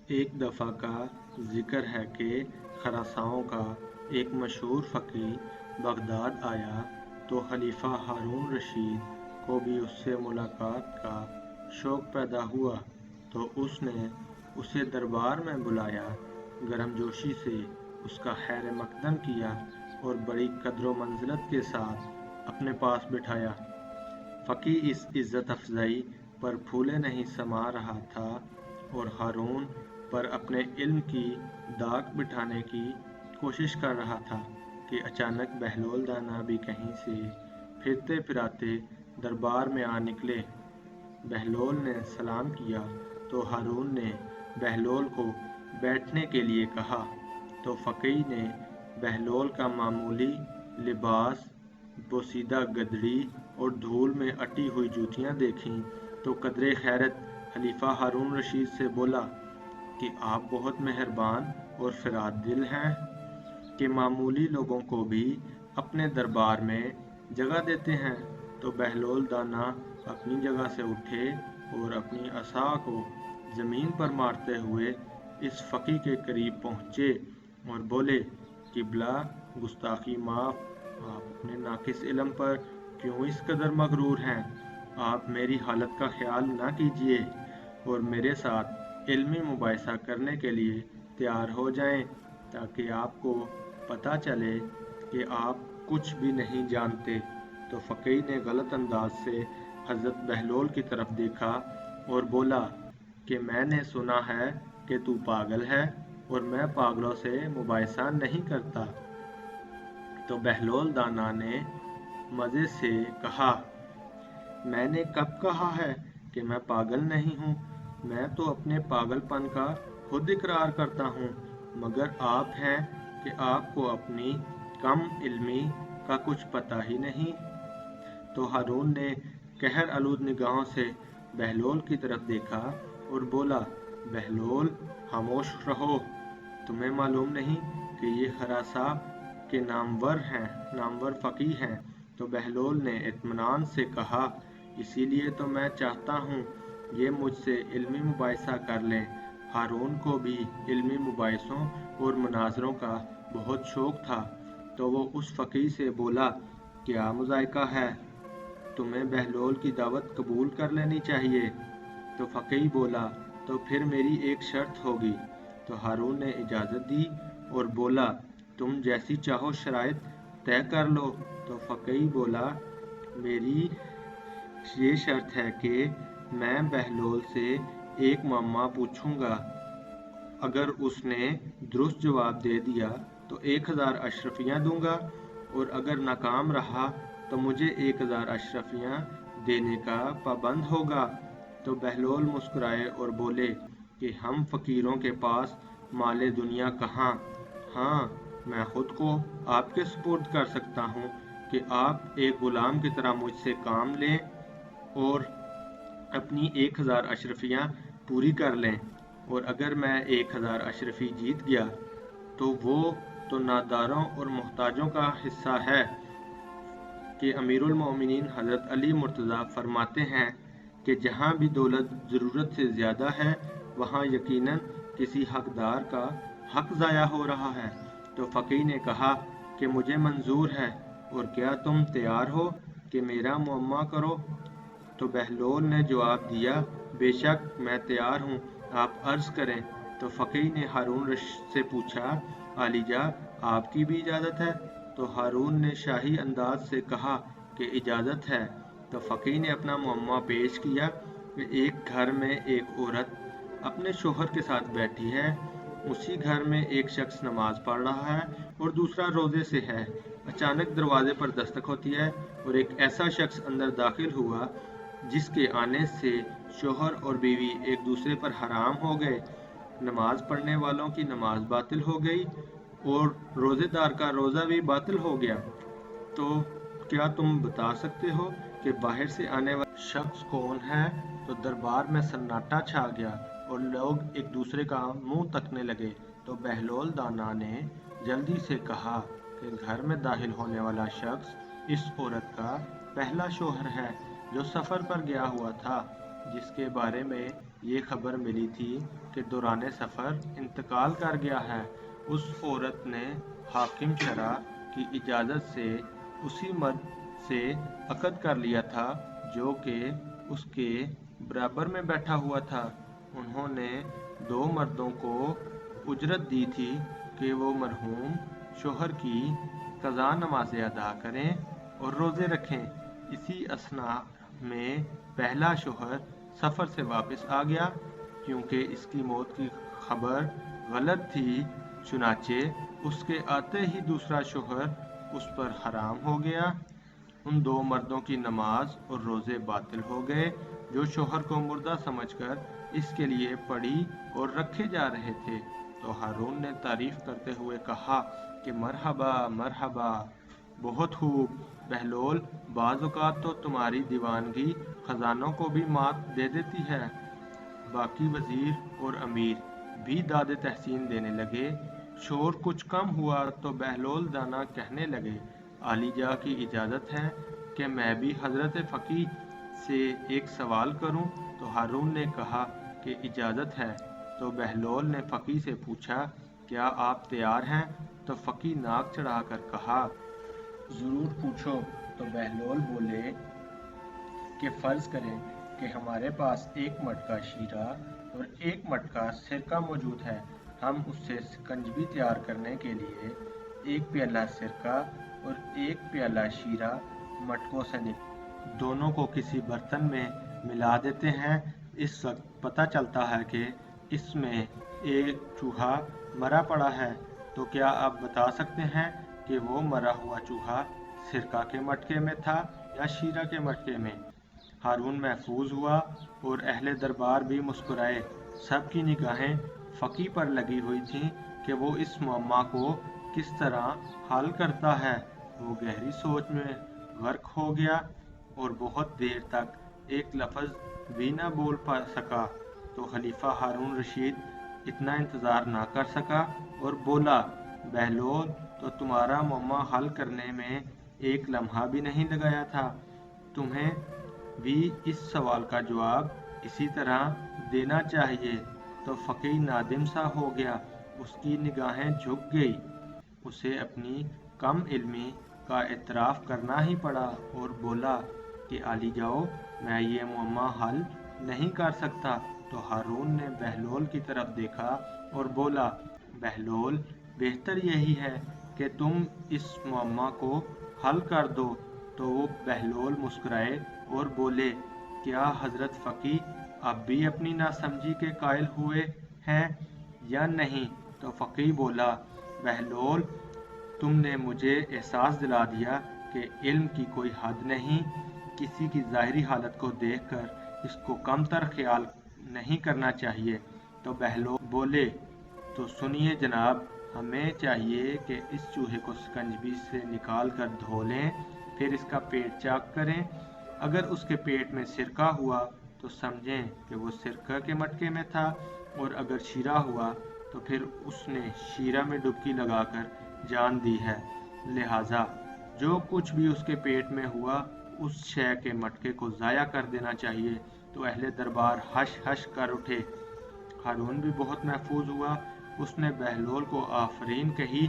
ایک دفعہ کا ذکر ہے کہ خراساں کا ایک مشہور فقیہ بغداد آیا تو خلیفہ ہارون رشید کو بھی اس سے ملاقات کا شوق پیدا ہوا، تو اس نے اسے دربار میں بلایا، گرم جوشی سے اس کا خیر مقدم کیا اور بڑی قدر و منزلت کے ساتھ اپنے پاس بٹھایا۔ فقیہ اس عزت افزائی پر پھولے نہیں سما رہا تھا اور ہارون پر اپنے علم کی داغ بٹھانے کی کوشش کر رہا تھا کہ اچانک بہلول دانا بھی کہیں سے پھرتے پھراتے دربار میں آ نکلے۔ بہلول نے سلام کیا تو ہارون نے بہلول کو بیٹھنے کے لیے کہا، تو فقیہ نے بہلول کا معمولی لباس، بوسیدہ گدڑی اور دھول میں اٹی ہوئی جوتیاں دیکھیں تو قدرے خیرت خلیفہ ہارون رشید سے بولا کہ آپ بہت مہربان اور فرات دل ہیں کہ معمولی لوگوں کو بھی اپنے دربار میں جگہ دیتے ہیں۔ تو بہلول دانا اپنی جگہ سے اٹھے اور اپنی عصا کو زمین پر مارتے ہوئے اس فقیہ کے قریب پہنچے اور بولے، قبلہ گستاخی معاف، آپ اپنے ناقص علم پر کیوں اس قدر مغرور ہیں؟ آپ میری حالت کا خیال نہ کیجیے اور میرے ساتھ علمی مباحثہ کرنے کے لیے تیار ہو جائیں تاکہ آپ کو پتہ چلے کہ آپ کچھ بھی نہیں جانتے۔ تو فقیہ نے غلط انداز سے حضرت بہلول کی طرف دیکھا اور بولا کہ میں نے سنا ہے کہ تو پاگل ہے اور میں پاگلوں سے مباحثہ نہیں کرتا۔ تو بہلول دانا نے مزے سے کہا، میں نے کب کہا ہے کہ میں پاگل نہیں ہوں؟ میں تو اپنے پاگل پن کا خود اقرار کرتا ہوں، مگر آپ ہیں کہ آپ کو اپنی کم علمی کا کچھ پتہ ہی نہیں۔ تو ہارون نے قہر آلود نگاہوں سے بہلول کی طرف دیکھا اور بولا، بہلول خاموش رہو، تمہیں معلوم نہیں کہ یہ خراساں کے نامور فقیہ ہیں؟ تو بہلول نے اطمینان سے کہا، اسی لیے تو میں چاہتا ہوں یہ مجھ سے علمی مباحثہ کر لیں۔ ہارون کو بھی علمی مباحثوں اور مناظروں کا بہت شوق تھا، تو وہ اس فقیہ سے بولا، کیا مذائقہ ہے؟ تمہیں بہلول کی دعوت قبول کر لینی چاہیے۔ تو فقیہ بولا، تو پھر میری ایک شرط ہوگی۔ تو ہارون نے اجازت دی اور بولا، تم جیسی چاہو شرائط طے کر لو۔ تو فقیہ بولا، میری یہ شرط ہے کہ میں بہلول سے ایک معمہ پوچھوں گا، اگر اس نے درست جواب دے دیا تو 1000 اشرفیاں دوں گا، اور اگر ناکام رہا تو مجھے 1000 اشرفیاں دینے کا پابند ہوگا۔ تو بہلول مسکرائے اور بولے کہ ہم فقیروں کے پاس مال دنیا کہاں، ہاں میں خود کو آپ کے سپرد کر سکتا ہوں کہ آپ ایک غلام کی طرح مجھ سے کام لیں اور اپنی 1000 اشرفیاں پوری کر لیں، اور اگر میں 1000 اشرفی جیت گیا تو وہ تو ناداروں اور محتاجوں کا حصہ ہے کہ امیر المومنین حضرت علی مرتضیٰ فرماتے ہیں کہ جہاں بھی دولت ضرورت سے زیادہ ہے وہاں یقیناً کسی حقدار کا حق ضائع ہو رہا ہے۔ تو فقیہ نے کہا کہ مجھے منظور ہے، اور کیا تم تیار ہو کہ میرا معمہ کرو؟ تو بہلول نے جواب دیا، بے شک میں تیار ہوں، آپ عرض کریں۔ تو فقیہ نے ہارون رشید سے پوچھا، عالیجا آپ کی بھی اجازت ہے؟ تو ہارون نے شاہی انداز سے کہا کہ اجازت ہے۔ تو فقیہ نے اپنا معمہ پیش کیا کہ ایک گھر میں ایک عورت اپنے شوہر کے ساتھ بیٹھی ہے، اسی گھر میں ایک شخص نماز پڑھ رہا ہے اور دوسرا روزے سے ہے۔ اچانک دروازے پر دستک ہوتی ہے اور ایک ایسا شخص اندر داخل ہوا جس کے آنے سے شوہر اور بیوی ایک دوسرے پر حرام ہو گئے، نماز پڑھنے والوں کی نماز باطل ہو گئی اور روزے دار کا روزہ بھی باطل ہو گیا۔ تو کیا تم بتا سکتے ہو کہ باہر سے آنے والا شخص کون ہے؟ تو دربار میں سناٹا چھا گیا اور لوگ ایک دوسرے کا منہ تکنے لگے۔ تو بہلول دانا نے جلدی سے کہا کہ گھر میں داخل ہونے والا شخص اس عورت کا پہلا شوہر ہے جو سفر پر گیا ہوا تھا، جس کے بارے میں یہ خبر ملی تھی کہ دوران سفر انتقال کر گیا ہے۔ اس عورت نے حاکم شرح کی اجازت سے اسی مرد سے عقد کر لیا تھا جو کہ اس کے برابر میں بیٹھا ہوا تھا۔ انہوں نے 2 مردوں کو اجرت دی تھی کہ وہ مرحوم شوہر کی قضا نمازیں ادا کریں اور روزے رکھیں۔ اسی اثناء میں پہلا شوہر سفر سے واپس آ گیا، کیونکہ اس کی موت کی خبر غلط تھی، چنانچہ اس کے آتے ہی دوسرا شوہر اس پر حرام ہو گیا۔ ان 2 مردوں کی نماز اور روزے باطل ہو گئے جو شوہر کو مردہ سمجھ کر اس کے لیے پڑھی اور رکھے جا رہے تھے۔ تو ہارون نے تعریف کرتے ہوئے کہا کہ مرحبا مرحبا، بہت خوب بہلول، بعض اوقات تو تمہاری دیوانگی خزانوں کو بھی مات دے دیتی ہے۔ باقی وزیر اور امیر بھی داد تحسین دینے لگے۔ شور کچھ کم ہوا تو بہلول دانا کہنے لگے، عالی جا کی اجازت ہے کہ میں بھی حضرت فقی سے ایک سوال کروں؟ تو ہارون نے کہا کہ اجازت ہے۔ تو بہلول نے فقی سے پوچھا، کیا آپ تیار ہیں؟ تو فقی ناک چڑھا کر کہا، ضرور پوچھو۔ تو بہلول بولے کہ فرض کریں کہ ہمارے پاس 1 مٹکا شیرہ اور 1 مٹکا سرکہ موجود ہے۔ ہم اس سے سکنجبی تیار کرنے کے لیے 1 پیالہ سرکہ اور 1 پیالہ شیرہ مٹکوں سے دونوں کو کسی برتن میں ملا دیتے ہیں۔ اس وقت پتہ چلتا ہے کہ اس میں ایک چوہا مرا پڑا ہے۔ تو کیا آپ بتا سکتے ہیں کہ وہ مرا ہوا چوہا سرکہ کے مٹکے میں تھا یا شیرہ کے مٹکے میں؟ ہارون محفوظ ہوا اور اہل دربار بھی مسکرائے۔ سب کی نگاہیں فقی پر لگی ہوئی تھیں کہ وہ اس معمہ کو کس طرح حل کرتا ہے۔ وہ گہری سوچ میں غرق ہو گیا اور بہت دیر تک ایک لفظ بھی نہ بول سکا۔ تو خلیفہ ہارون رشید اتنا انتظار نہ کر سکا اور بولا، بہلول، تو تمہارا معمہ حل کرنے میں 1 لمحہ بھی نہیں لگایا تھا، تمہیں بھی اس سوال کا جواب اسی طرح دینا چاہیے۔ تو فقی نادم سا ہو گیا، اس کی نگاہیں جھک گئی، اسے اپنی کم علمی کا اعتراف کرنا ہی پڑا اور بولا کہ عالی جاؤ، میں یہ معمہ حل نہیں کر سکتا۔ تو ہارون نے بہلول کی طرف دیکھا اور بولا، بہلول، بہتر یہی ہے کہ تم اس معمہ کو حل کر دو۔ تو وہ بہلول مسکرائے اور بولے، کیا حضرت فقی اب بھی اپنی ناسمجھی کے قائل ہوئے ہیں یا نہیں؟ تو فقی بولا، بہلول، تم نے مجھے احساس دلا دیا کہ علم کی کوئی حد نہیں، کسی کی ظاہری حالت کو دیکھ کر اس کو کم تر خیال نہیں کرنا چاہیے۔ تو بہلول بولے، تو سنیے جناب، ہمیں چاہیے کہ اس چوہے کو سکنجبی سے نکال کر دھو لیں، پھر اس کا پیٹ چاک کریں۔ اگر اس کے پیٹ میں سرکہ ہوا تو سمجھیں کہ وہ سرکہ کے مٹکے میں تھا، اور اگر شیرہ ہوا تو پھر اس نے شیرہ میں ڈبکی لگا کر جان دی ہے، لہٰذا جو کچھ بھی اس کے پیٹ میں ہوا اس شے کے مٹکے کو ضائع کر دینا چاہیے۔ تو اہل دربار ہش ہش کر اٹھے۔ ہارون بھی بہت محفوظ ہوا، اس نے بہلول کو آفرین کہی۔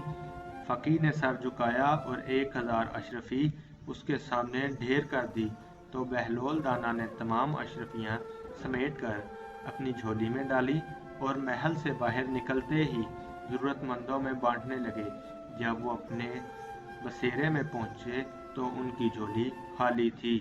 فقی نے سر جھکایا اور 1000 اشرفی اس کے سامنے ڈھیر کر دی۔ تو بہلول دانا نے تمام اشرفیاں سمیٹ کر اپنی جھولی میں ڈالی اور محل سے باہر نکلتے ہی ضرورت مندوں میں بانٹنے لگے۔ جب وہ اپنے بسیرے میں پہنچے تو ان کی جھولی خالی تھی۔